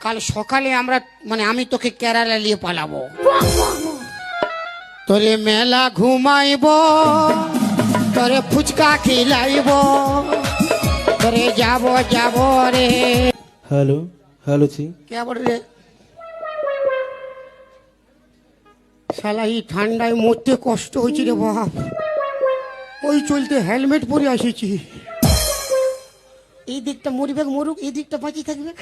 কাল সকালে আমরা মানে আমি তোকে কেরালা নিয়ে পালাবো, তোরে মেলা ঘুমাইব, তোরে ফুচকা খিলাইব, তোরে যাব যাব রে। হ্যালো হ্যালো জি, কে বল রে? শালা এই ঠান্ডায় মরতে কষ্ট হয়েছে রে বাপ। ওই চলতে হেলমেট পরে আসেছি। এই দিকটা মরবে মরুক, এই দিকটা বাঁচিয়ে থাকবে।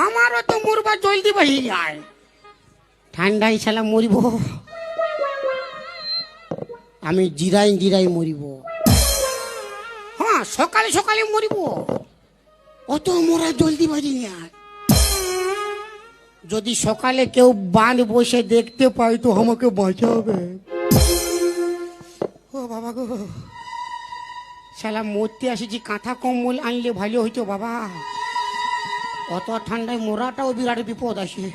আমারও তো মরবা জলদি বাহি যায়, ঠান্ডায় শালা মরিব। আমি জিরাই জিরাই মরিব। হ্যাঁ সকালে সকালে মরিব, অত মরা জলদি বাজি যায়। যদি সকালে কেউ বান বসে দেখতে পাই তো আমাকে বাঁচাবে। ও বাবা গো, শালা মরতে আসিছি, কাঁথা কম্বল আনলে ভালো হইতো বাবা। অত ঠান্ডায় মরাটাও বিরাট বিপদ আসে।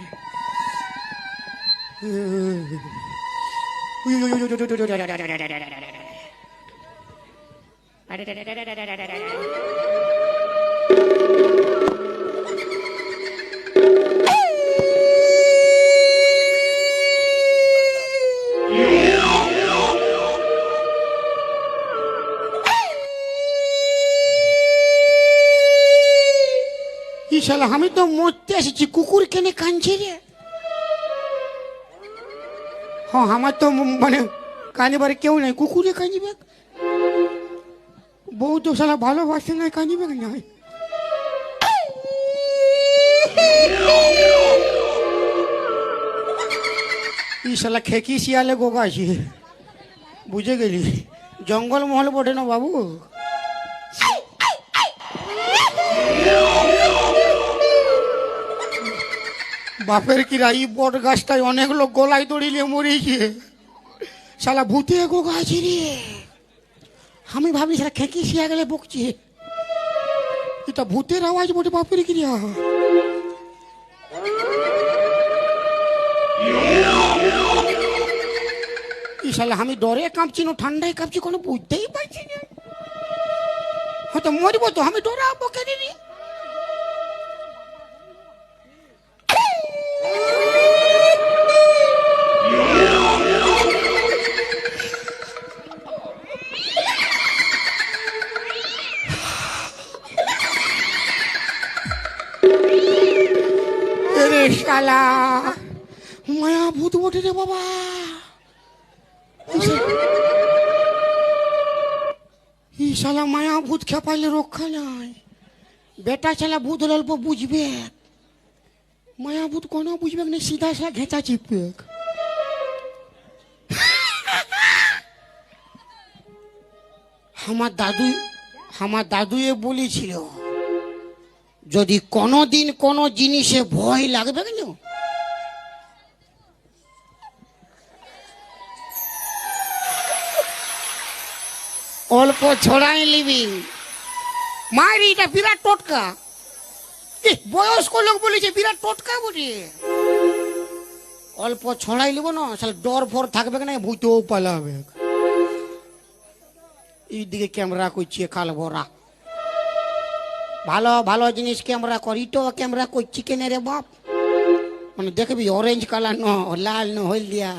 শালা আমি তো মরতে এসেছি, কুকুর কেনে কাঁদছে রে? হ্যাঁ আমার তো মানে কাঁদিবার কেউ নাই, কুকুরে কাঁদিবে। বউ তো শালা ভালোবাসে নাই, কাঁদিবে না। এই শালা খেকি শিয়ালে গোগাছি, বুঝে গেলি? জঙ্গল মহল বটে না বাবু। বাপের কিরা এই বট গাছটায় অনেক লোক গলায় দড়িলে মরেছে, শালা ভূতে গোগাছি রে। আমি ভাবি শালা খেকি শিয়া গেলে বকছে, এটা ভূতের আওয়াজ বটে বাপের কিরা। এই শালা আমি ডরে কাঁপছি না ঠান্ডায় কাঁপছি, কোনো বুঝতেই পারছি না। হয়তো মরবো তো, আমি ডরাবো কেন রে? শালা মায়া ভূত বটে রে বাবা। এই শালা মায়া ভূত খেপাইলে রক্ষা নাই। বেটা শালা ভূত হলে অল্প বুঝবে, মায়া ভূত কোনো বুঝবে না, সিধা শালা ঘেঁচা চিপবে। আমার দাদু বলেছিল, যদি কোনোদিন কোনো জিনিসে ভয় লাগবে কেন, অল্প ছড়াই নিবি। মায়ের এটা বিরাট টোটকা, বয়স্ক লোক বলেছে বিরাট টোটকা বটে। অল্প ছড়াই নিব না, ডর ফর থাকবে না, ভূতেও পালাবে। এইদিকে ক্যামেরা করছি খাল ভরা, ভালো ভালো জিনিস ক্যামেরা করি তো ক্যামেরা করছি কেনে রে বাপ। মানে দেখবি অরেঞ্জ কালার ন লাল ন হলদিয়া,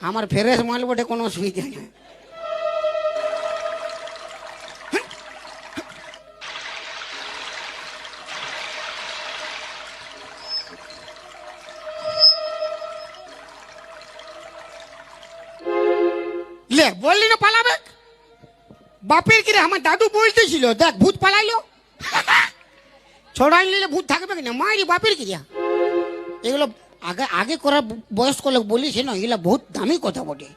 আমার ফ্রেশ মাল বটে, কোনো অসুবিধা নেই। লে বললি না পালাবে, বাপের কিরে আমার দাদু বলতেছিল, দেখ ভূত পালাইলো। ছড়াই নিলে ভূত থাকবে কিনা, মায়ের বাপের কিরিয়া। এগুলো আগে আগে করা বয়স্ক লোক বলিস না, এগুলো বহুত দামি কথা বটে।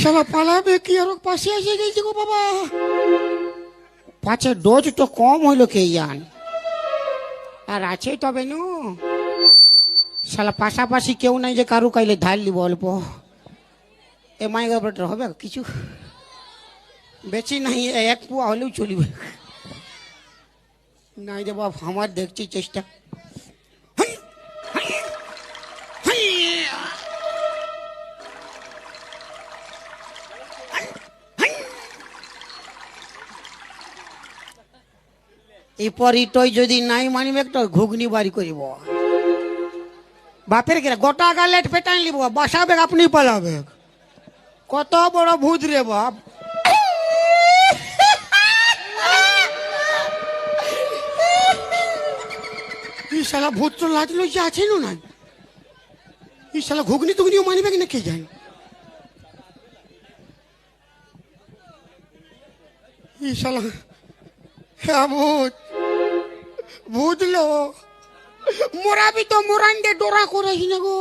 শালা পালাবে কি, আর পাশে এসে গেছি গো বাবা। পাছে ডোজ তো কম হইলো কে জান, আর আছে তবে নু শালা পাশাপাশি কেউ নাই যে কারু কাইলে ধার লিব অল্প। এ মাইগা বেটার হবে কিছু বেশি নাই, এক পুয়া হলেও চলবে। নাই রে বাপ, আমার দেখছি চেষ্টা। এই পরিটয় যদি নাই মানিবে একটা ঘুগনি বাড়ি করিব বাপের গেলে গোটা গালেট পেটাই লিব বসাবে আপনি পালাবে কত বড় ভূত রে বাপ এই শালা ভূত তো লাজ লজ্জা আছে না এই শালা ঘুগনি টুগনিও মানিবে কিনা কে জানে এই শালা হ্যাঁ ভূত বুঝলো মোরাবি তো মোরান্ডে ডোরা করিস না গো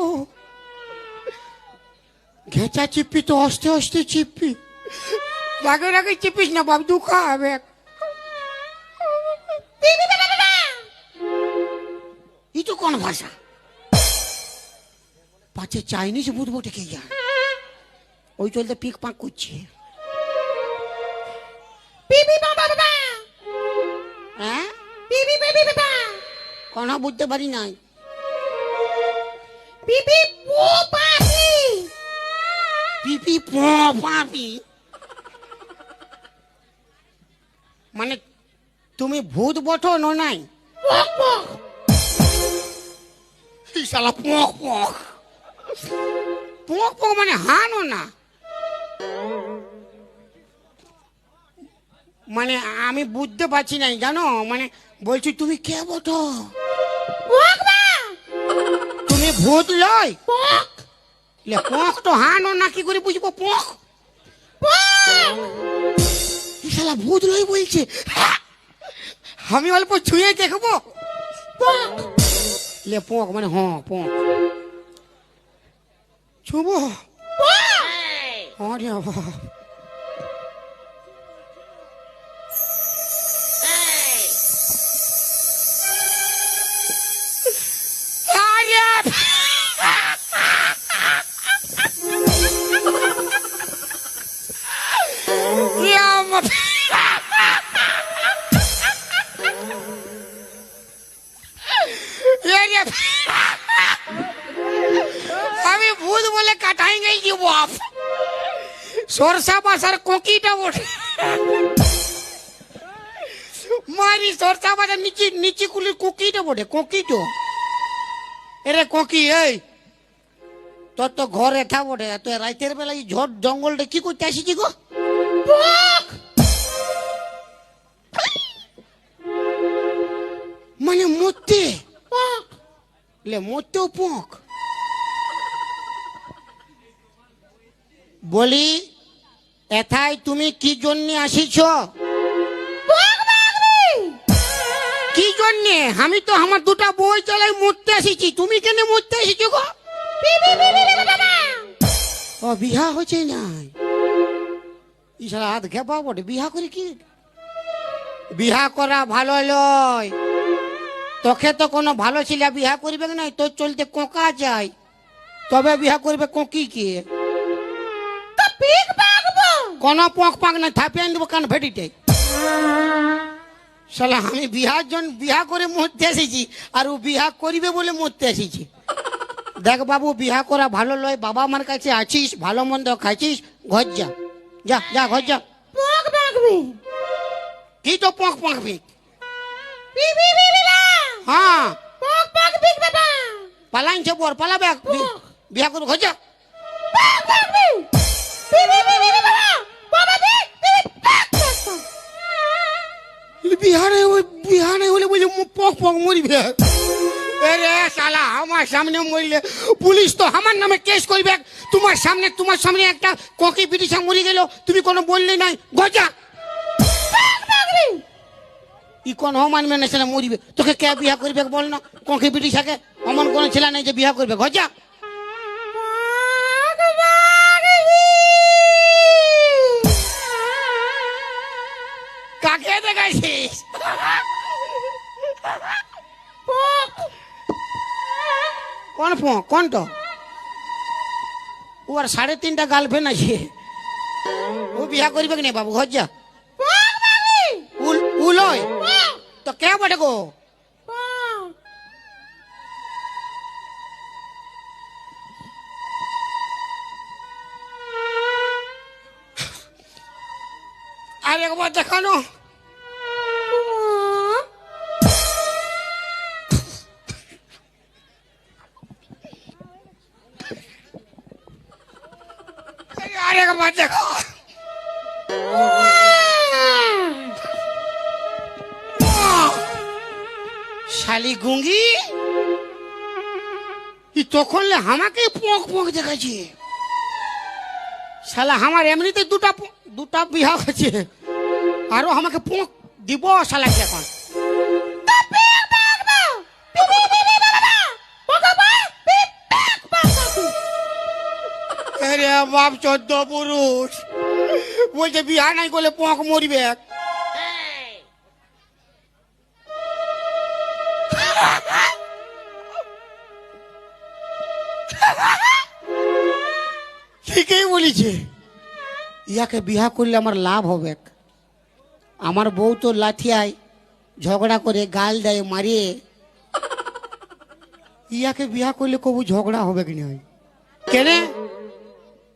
ঘেঁচা চিপি তো আস্তে আস্তে চিপি রাগে রাগে চিপিস না বাপ দুঃখা হবে ই তো কোন ভাষা পাচ্ছে চাইনিজ ভূত বটে কে যা ওই চলতে পিক পাক করছে হ্যাঁ কোন বুঝতে পারি নাই পিপি পাপি মানে তুমি ভূত বটো ন নাই শালা পক পক পক পক মানে হানো না মানে আমি বুঝতে পারছি নাই জানো মানে বলছি তুমি কে বটো তুমি ভূত লয় পক তো হানো না কি করে বুঝবো পক শালা ভূত লয় বলছে আমি অল্প ছুঁয়ে দেখবো লে পক মানে হ্যাঁ পক ছুবো আরে বাবা আমি ভূত বলে কাটাই গেছি বাপ সরষা বাসার কোকিটা ওঠে মারি সরষা বাজার নিচে নিচে কুলির কোকিটা ওঠে কোকিটো এরে কোকি এই তোর তো ঘরে থা ওঠে তুই রাতের বেলা এই ঝড় জঙ্গলটা কি করতে আসিছি গো মানে মরতে লে মরতেও পক বলি এথায় তুমি কি জন্য আসিছ কি জন্যে আমি তো আমার দুটা বই চালাই মরতে আসিছি তুমি কেন মরতে আসিছ গো ও বিহা হচ্ছে নাই ইশারা হাত ঘেপা বটে বিহা করে কি বিহা করা ভালো লয় তোকে তো কোনো ভালো ছেলে বিহা করবে না তোর চলতে কোকা চাই তবে বিহা করবে কোকি কে কোন পক পাক না থাপিয়ে দেবো কান ভেটিতে শালা আমি বিহার জন বিহা করে মরতে এসেছি আর ও বিহা করিবে বলে মরতে এসেছি দেখ বাবু বিহা করা ভালো লয় বাবা আমার কাছে আছিস ভালো মন্দ খাইছিস ঘর যা যা যা ঘর যা কি তো পক পাকবি হ্যাঁ পালাইছে বর পালাবে বিহা করে ঘর যা বিহারে হলে বলছে পক পক মরিবে আরে শালা আমার সামনে মরিলে পুলিশ তো আমার নামে কেস করবে তোমার সামনে একটা কোকি পিটিশা মরি গেল তুমি কোনো বললে নাই গজা ই কোন মানবে না ছেলে মরিবে তোকে কে বিহা করবে বল না কোকি পিটিশাকে অমন কোন ছেলে নাই যে বিহা করবে গজা কাকে দেখাইছিস কোন কোনটা ওর 3.5টা গার্লফ্রেন্ড আছে ও বিয়া করবে কি না বাবু ঘর যা উলয় তো কে বটে গো আর একবার দেখানো আরেকবার দেখো। শালি গুঙ্গি ই তখন আমাকে পোঁক পোঁক দেখাচ্ছে। শালা আমার এমনিতে দুটা বিয়া হচ্ছে, আরো আমাকে পোঁক দিব শালাকে এখন। আরে বাপ 14 পুরুষ বলছে বিয়া নাই করলে পোঁক মরিবে। ঠিকই বলিছে, ইয়াকে বিয়া করলে আমার লাভ হবে। আমার বউ তো লাথিয়ায় ঝগড়া করে গাল দেয় মারিয়ে, ইয়াকে বিয়া করলে কবু ঝগড়া হবে কি না? কেন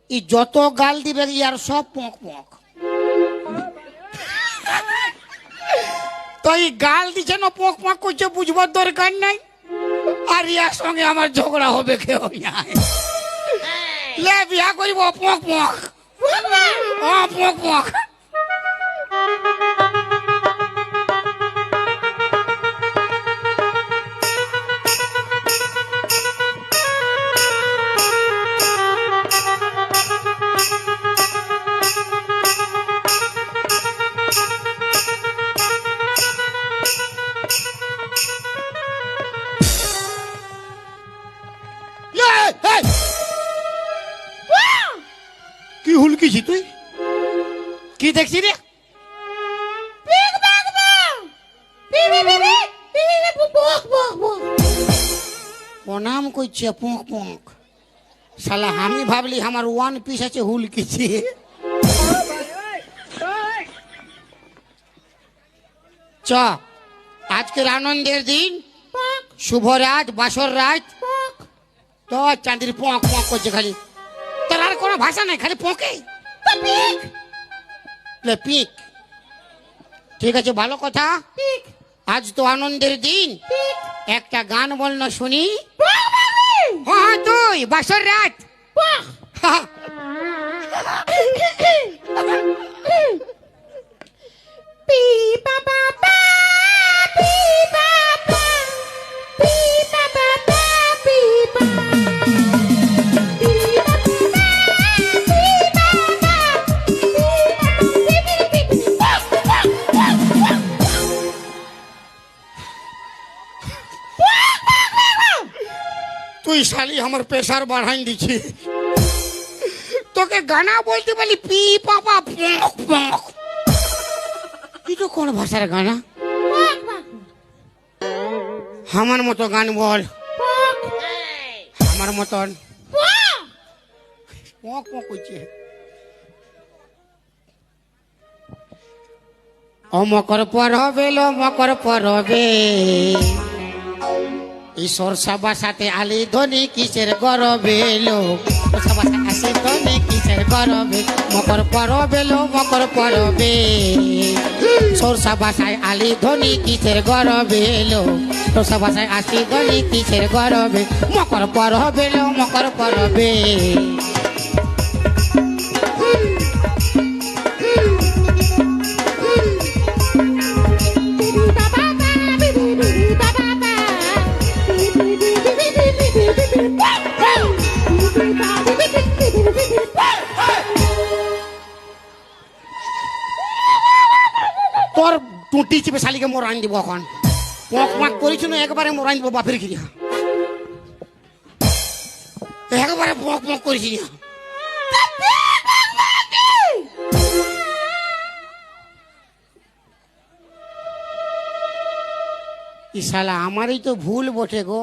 ই যত গাল দিবে ইয়ার সব পক পক। তো এই গাল দিছে না পক পক করছে বুঝবার দরকার নাই, আর ইয়ার সঙ্গে আমার ঝগড়া হবে কেউ নাই। লে বিয়া করিব পক পক পক পক। কি হুলকিছি তুই? কি দেখছি রে? প্রণাম করছে পোঁক পোঁক। শালা আমি ভাবলি আমার ওয়ান পিস আছে হুলকিছি। চ আজকের আনন্দের দিন, শুভ রাত, বাসর রাত, তো চাঁদির পোঁক পোঁক করছে খালি। তোর আর কোনো ভাষা নাই, খালি পোঁকে পিক। ঠিক আছে, ভালো কথা। আজ তো আনন্দের দিন, একটা গান বল না শুনি। হ্যাঁ তুই বাসর রাত। তুই শালি আমার প্রেশার বাড়াই দিছি। তোকে গানা বলতে বলি পি পাপা পক পক। এটা কোন ভাষার গানা? আমার মতো গান বল, আমার মতন পক পক করছে। ও মকর পরবে লো মকর পরবে, ঈশ্বর সবার সাথে আলি ধ্বনি কিসের গরবে লো, সবার সাথে আসি ধ্বনি কিসের গরবে। মকর পরবে লো মকর পরবে, সরষা বাসায় আলি ধ্বনি কিসের গরবে লো, সরষা বাসায় আসি ধ্বনি কিসের গরবে। মকর পরবে লো মকর পরবে। তোর টুটি চিপে শালিকে মোরান দিব এখন। পক পাক করেছিল একবারে মোরান দিব বাপের গিয়া, একবারে পক পক করেছি। ইশালা আমারই তো ভুল বটে গো।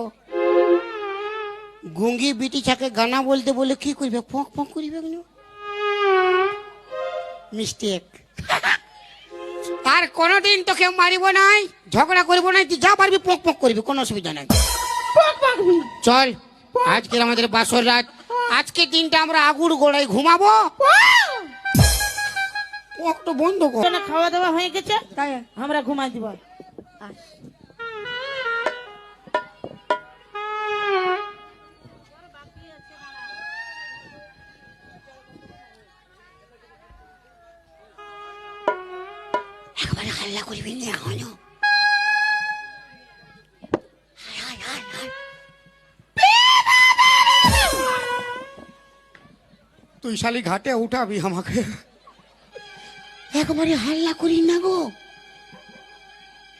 গুঙ্গি বিটি ছাকে গানা বলতে বলে কি করবে, পক পক করিবে কেন? মিস্টেক। আর কোনদিন তোকে মারিব নাই, ঝগড়া করবো নাই, তুই যা পারবি পক পক করবি, কোনো অসুবিধা নাই। চল আজকের আমাদের বাসর রাত, আজকের দিনটা আমরা আগুর গোড়ায় ঘুমাবো। পকটা বন্ধ কর। খাওয়া দাওয়া হয়ে গেছে, তাই আমরা ঘুমাই দিব। একবারে হাল্লা করবি না এখনো। তুই শালি ঘাটে উঠাবি আমাকে, একবারে হাল্লা করি না গো,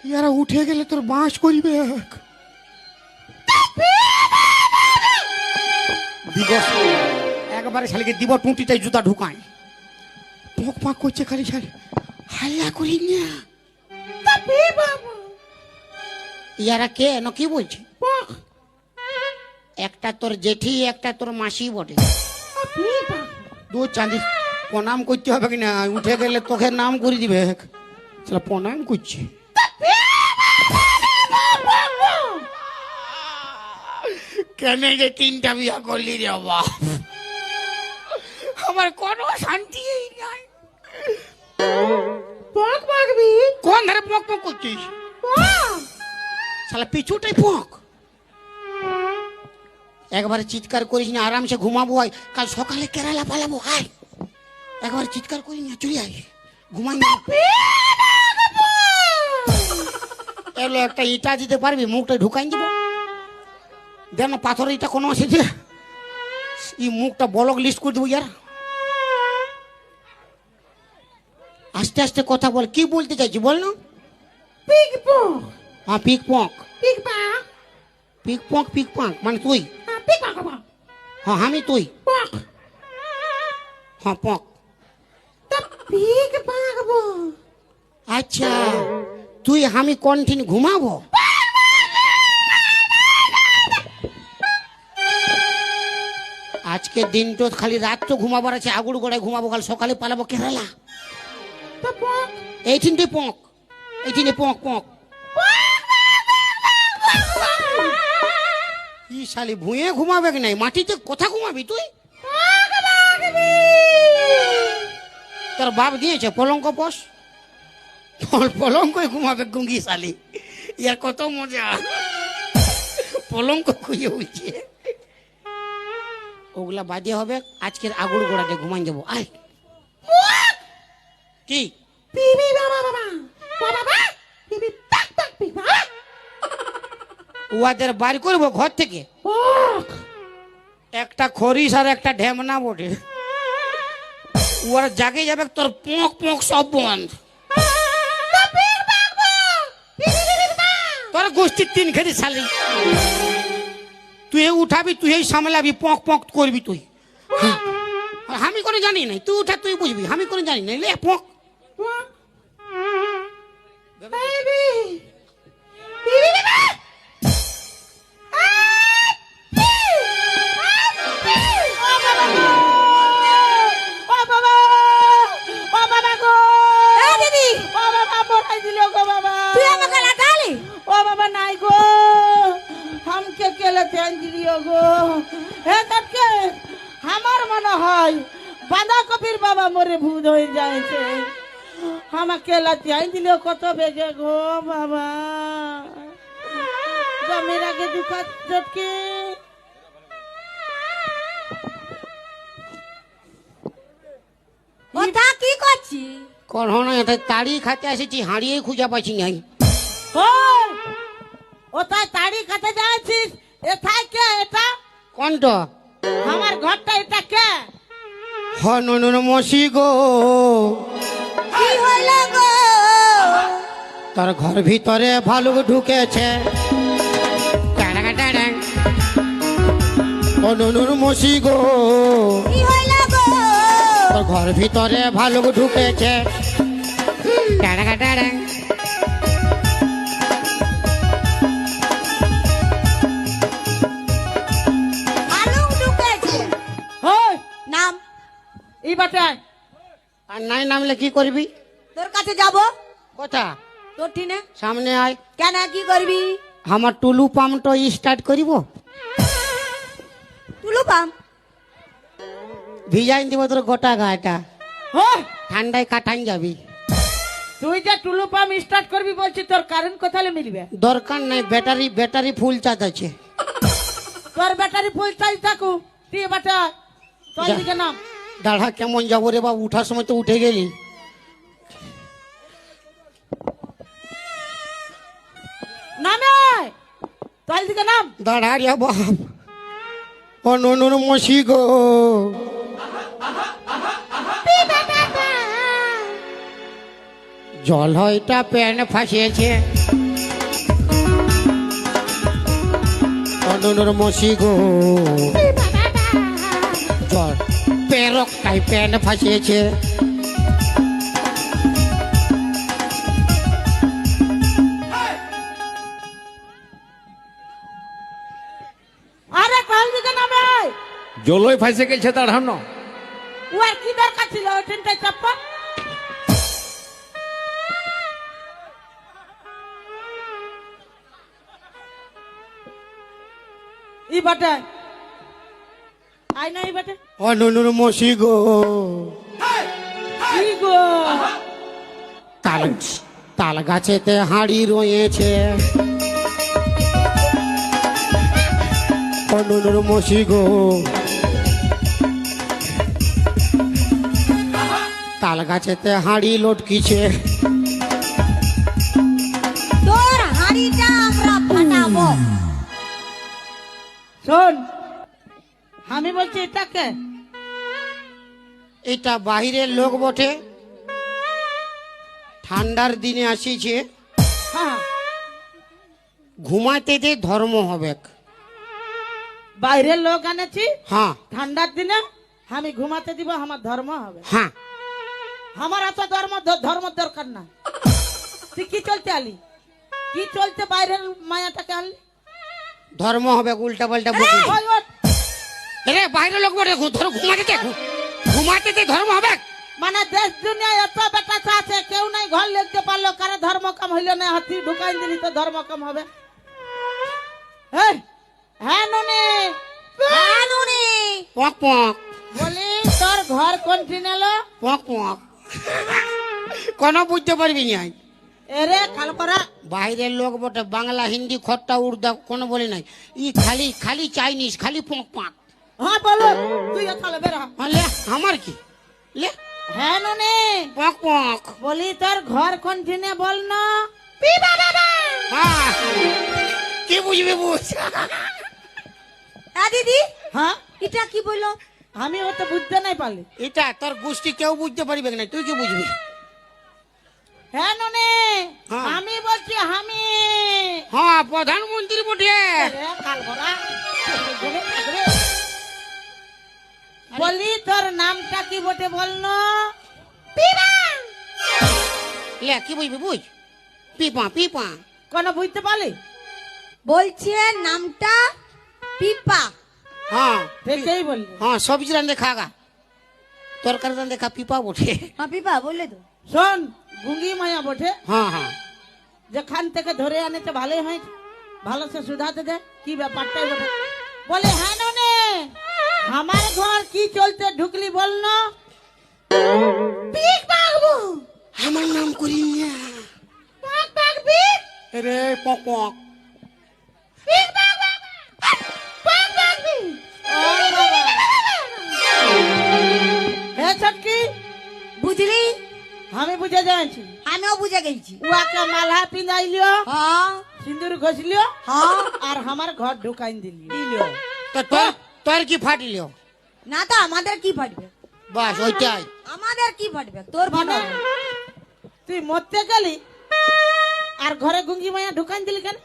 ইয়ারা উঠে গেলে তোর বাঁশ করিবে। একবারে শালিকে দিব টুটিটাই জুতা ঢুকায়, পোক পাক করছে খালি, শালি হাল্লা করি না। ইয়ারা কে ন কি বলছে? একটা তোর জেঠি, একটা তোর মাসি বটে। দু চাঁদি প্রণাম করতে হবে কিনা, উঠে গেলে তোকে নাম করে দিবে। প্রণাম করছে, কেন যে তিনটা বিয়া করলি রে বাবা, আমার কোনো শান্তি নাই। পক পাকবি? কোন ধারে পক পক করছিস? শালা পিছুটাই পক। একবারে চিৎকার করিস না, আরামসে ঘুমাবো। হয় কাল সকালে কেরালা পালাবো। আয় একবার চিৎকার করিস না, চলে আয় ঘুমাই না। এলো একটা ইটা দিতে পারবি, মুখটা ঢুকাই দিব। দেন পাথরের ইটা কোনো আছে যে, এই মুখটা বলক লিস্ট করে দেবো। ইয়ার আস্তে আস্তে কথা বল, কি বলতে চাইছি বল না? পিক পক। হ্যাঁ পিক পক। পিক পাক। পিক পক, পিক পক মানে তুই? পিক পাক। হ্যাঁ আমি তুই। পক। হ্যাঁ পক। পিক পাকবো। আচ্ছা তুই আমি কন্টিনিউ ঘুমাবো? আজকে দিনটো খালি রাত তো ঘুমাবার আছে, আগুড় গোড়ায় ঘুমাবো, কাল সকালে পালাবো কেরালা। এই তিনটে পক, এই তিনটে পক পক। ই শালি ভুঁয়ে ঘুমাবে কি নাই, মাটিতে কোথা ঘুমাবি তুই? তোর বাপ দিয়েছে পলঙ্ক পোষ, পলঙ্কই ঘুমাবে গুঙ্গি শালি। ইয়ার কত মজা, পলঙ্ক খুঁজে উঠছে। ওগুলা বাদে হবে, আজকের আগুড় গোড়াতে ঘুমাই যাবো। আয় কি উহাদের বার করবো ঘর থেকে, একটা খরিস আর একটা ঢেমনা বটে। ওরা জাগে যাবে, তোর পোঁক পোঁক সব বন্ধ। তোর গোষ্ঠীর তিন খেতে শালি, তুই উঠাবি, তুই সামলাবি, পক পক করবি তুই। আমি কোনো জানি নাই, তুই উঠা তুই বুঝবি, আমি কোনো জানি নাই। লে পক আমার মনে হয় বাঁধাকপির বাবা মরে ভূত হয়ে যাচ্ছে। আমাকে লাতিয়ে দিল কত বেগে গো বাবা, জমির আগে দুখাত চটকে। ওটা কি করছি? কখনো এটা তাড়ি খাতে এসেছি, হাঁড়িয়ে খুঁজা পাচ্ছি নাই। ওটাই তাড়ি কাটে যাচ্ছিস? এটাই কে? এটা কোনটা? আমার ঘরটা, এটা কে? হনুন মসি গো, কি হইল গো? তার ঘর ভিতরে ভালুক ঢুকেছে। হনুন মসি গো, কি হইল গো? তোর ঘর ভিতরে ভালুক ঢুকেছে। ভালুক ঢুকেছে। হই নাম এই বাটায়। আর নাই নামলে কি করবি? তোর কাছে যাব। কোথা? তোর ঠিনে সামনে আয়। কেন কি করবি? আমার টুলু পাম্পটা স্টার্ট করিব, তুলু পাম। ভিজাইন দিব তোর গোটা গাটা, হই ঠান্ডায় কাটান যাবি। তুই যে টুলু পাম্প স্টার্ট করবি বলছিস, তোর কারেন্ট কোথায় মিলবে? দরকার নাই, ব্যাটারি ব্যাটারি ফুল চার্জ আছে। তোর ব্যাটারি ফুল চার্জ থাকু, তুই বাটা তোর যা। দিকে নাম। দাঁড়া কেমন যাবো রে বাবু, উঠার সময় তো উঠে গেলি। তাই দিকে নাম। দাঁড়ারিয়া বাপ ও ননুর মশি গো, জল হয়টা প্যান ফাঁসিয়েছে ও ননুর মশি গো, জল পেরকটাই প্যান ফাঁসিয়েছে। আরে তাই দিকে নামে। জলই ফাইসে গেছে তার হামনো। ও আর কি দরকার ছিল ওই ট্রেনটায় চাপা? ই বটে আই না ই বটে ও ননুর মশি গো, ই গো তাল তাল গাছেতে হাঁড়ি রয়েছে ও ননুর মশি গো, তাল গাছেতে হাঁড়ি লটকিছে। তোর হাড়িটা আমরা ফাটাবো। শোন, আমি বলছি এটাকে এটা বাহিরের লোক বটে, ঠান্ডার দিনে আসিছে, হ্যাঁ ঘুমাইতে যে ধর্ম হবে। বাইরের লোক আনেছি হ্যাঁ ঠান্ডার দিনে আমি ঘুমাতে দিব, আমার ধর্ম হবে। হ্যাঁ, আমার এত ধর্ম দরকার না। তুই কি চলতে আলি? কি চলতে বাইরের মায়াটাকে আনলি? ধর্ম হবে, উল্টা পাল্টা বকি। ওই ওঠ। রে বাইরের লোক বটে, ধরো ঘুমাতে যে ধর্ম হবে। মানে দেশ দুনিয়ায় এত বেটা আছে, কেউ নাই ঘর লিখতে পারলো, কারো ধর্ম কম হইলো না, হাতি ঢুকাই দিলি তো ধর্ম কম হবে। এই, হ্যাঁ নুনি, হ্যাঁ, নুনি। পক পক বলি তোর ঘর কোনটি নেলো? পক পক কোনো বুঝতে পারবি না। এরে কাল করা বাইরের লোক বটে, বাংলা হিন্দি খট্টা উর্দা কোনো বলে নাই, ই খালি খালি চাইনিজ, খালি পক পক। হ্যাঁ বলো, তুই তাহলে বেরা। লে আমার কি লে হ্যাঁ নুনি, পক পক। বলি তোর ঘর কোনটি নে বল না। হ্যাঁ, কি বুঝবি বুঝ। দিদি, হ্যাঁ এটা কি বললো? আমি ও তো বুঝতে নাই পারলি। এটা তোর গোষ্ঠী কেউ বুঝতে পারবে না, তুই কি বুঝবি? হ্যাঁ নুনি, হ্যাঁ। আমি বলছি আমি। হ্যাঁ, প্রধানমন্ত্রী বটে। এরে কাল করা বলি তোর নামটা কি বটে বল না। লে কি বুঝবি বুঝ, পিপা পিপা। কোন বুঝতে পারলি? বলছে নামটা পিপা। হ্যাঁ ঠিকই বললি। হ্যাঁ, সবজি রান্ধে খাগা, তরকারি রান্ধে খা, পিপা বটে। হ্যাঁ, পিপা বললে তো। শোন, গুঙ্গি মায়া বটে, হ্যাঁ হ্যাঁ, যেখান থেকে ধরে আনেছে ভালোই হয়েছে, ভালো সে সুধাতে দে কি ব্যাপারটাই বটে। বলে হ্যাঁ নুনি, আমার ঘর কি চলতে ঢুকলি বল না। আমার নাম করি না রে, পক পক। হে ছটকি, বুঝলি? আমি বুঝে যাচ্ছি। আমিও বুঝে গেছি। উয়াকে মালা পিঁধাইলিও, হ্যাঁ সিঁদুর ঘষলিও, হ্যাঁ আর আমার ঘর ঢুকাই দিলি। তো তোর তোর কি ফাটিল? না তো আমাদের কি ফাটবে? বাস ওইটাই। আমাদের কি ফাটবে? তোর মানে ফাটবে। তুই মরতে গেলি আর ঘরে গুঙ্গি মায়া ঢুকাই দিলি কেন?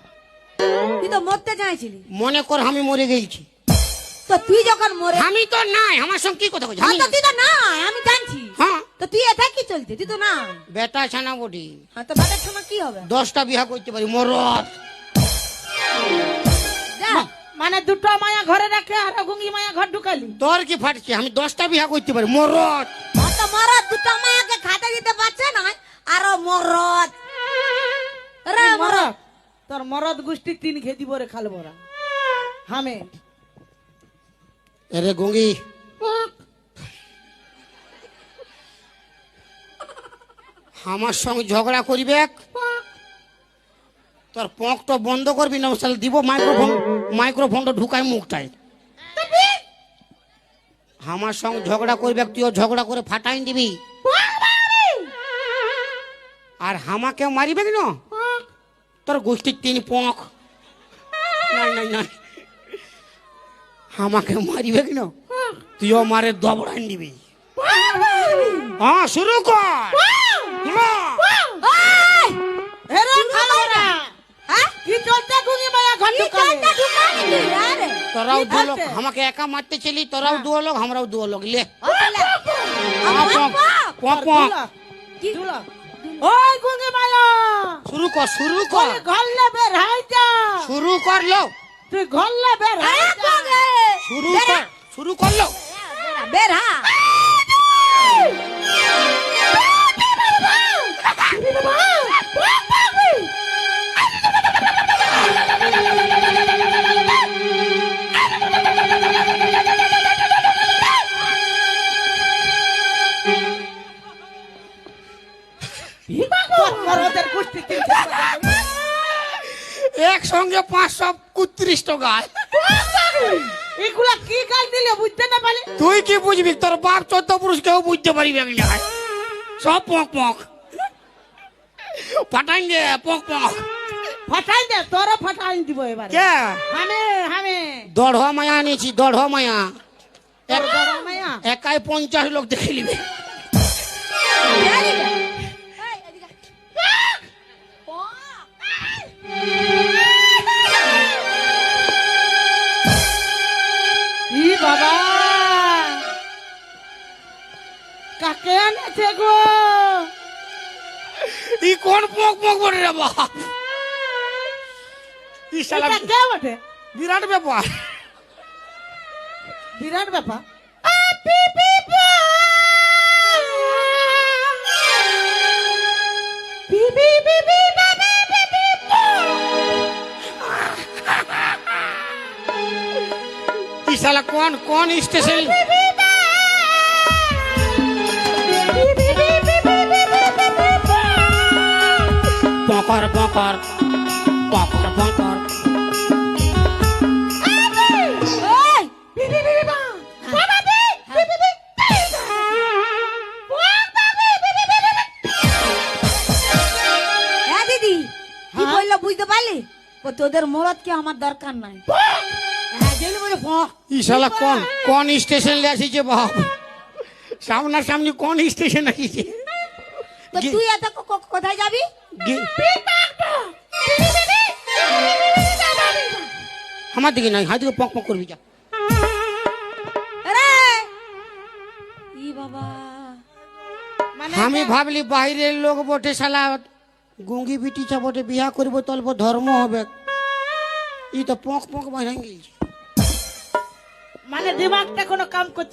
তুই তো মরতে চাইছিলি। মনে কর আমি মরে গেছি। তো তুই যখন মরে, আমি তো নাই, আমার সঙ্গে কি কথা বলছিস? হ্যাঁ আমি তো না। তুই তো না, আমি জানছি। হ্যাঁ, তো তুই এটা কি চলছে? তুই তো না। বেটা ছানা বটি, হ্যাঁ, তো বাটার সময় কি হবে? 10টা বিয়া করতে পারি মরদ। যা। মানে দুটো মায়া ঘরে রাখে আর গুঙ্গি মায়া ঘর ঢুকালি। তোর কি ফাটছে? আমি 10টা বিয়া করতে পারি মরদ। হ্যাঁ, তো মরদ দুটো মায়াকে খাতে দিতে পারছে না, আরো মরদ। রে তুই মরদ। মরদ, তোর মরদ গোষ্ঠী 3 খেদি বরে খাল বরা। হামে এরে গঙ্গি, আমার সঙ্গে ঝগড়া করিবে, তোর পকটা বন্ধ করবি না, তাহলে দিব মাইক্রোফোনটা ঢুকাই মুখটাই। আমার সঙ্গে ঝগড়া করবে, তুইও ঝগড়া করে ফাটাই দিবি, আর হামাকে মারিবে কেন? তোর গোষ্ঠীর 3 পক। নাই নাই নাই আমাকে মারিবে কেন তুইও মারে দবড়াই নিবি হ্যাঁ শুরু কর হ্যাঁ। ওই! হেরে খালো না হ্যাঁ? কি চলতে গুঙি মায়া ঘর কি ঢুকালে চলতে ঢুকালি তুই, আরে? তোরাও কি দু লোক করতে? আমাকে একা মারতে চলি তোরাও দু লোক আমরাও দু লোক লে ও তাহলে, আমার পক, বাপ! পক, পক। কি? ওই গুঙি মায়া শুরু কর শুরু কর তুই ঘরলে বের হাই যা শুরু কর লো তুই ঘরলে বের হাই আরে যা বগে! শুরু কর লো বের হা। ওদের কুস্তি কিনছে একসঙ্গে 531 গায় এগুলা কি গাল দিলে বুঝতে না পারি তুই কি বুঝবি তোর বাপ 14 পুরুষ কেউ বুঝতে পারিবে না সব পক পক ফাটাই দে পক পক ফাটাই দে তোর ফাটাই দিব এবারে কে হামে হামে দড় মায়া আনিছি দড় মায়া তোর বড় মায়া একাই 50 লোক দেখে নিবে এদিকে। এই, এদিকে। ও! ই বাবা কাকে আনেছে গো ই কোন পক পক বলে রে বাপ ই শালা এটা কে বটে বিরাট ব্যাপার বিরাট ব্যাপার ই শালা কোন স্টেশন পকর পকর পকর পকর ওই! হ্যাঁ দিদি কি হ্যাঁ? বললো বুঝতে পারলি ও তোদের মরদ কি আমার দরকার নাই হ্যাঁ যেগুলো বলে ই শালা কোন স্টেশন লে আসিছে বাপ সামনাসামনি কোন স্টেশন আসিছে তো তুই এত কোথায় যাবি আমার দিকে নাই হাত দিকে পক পক করবি যা আরে ই বাবা মানে আমি ভাবলি বাইরের লোক বটে শালা গুঙ্গি বিটি বটে বিয়া করবো তল্প ধর্ম হবে ই তো পক পক বাঁধাই গেছে মানে দিমাগটা কোনো কাম করছে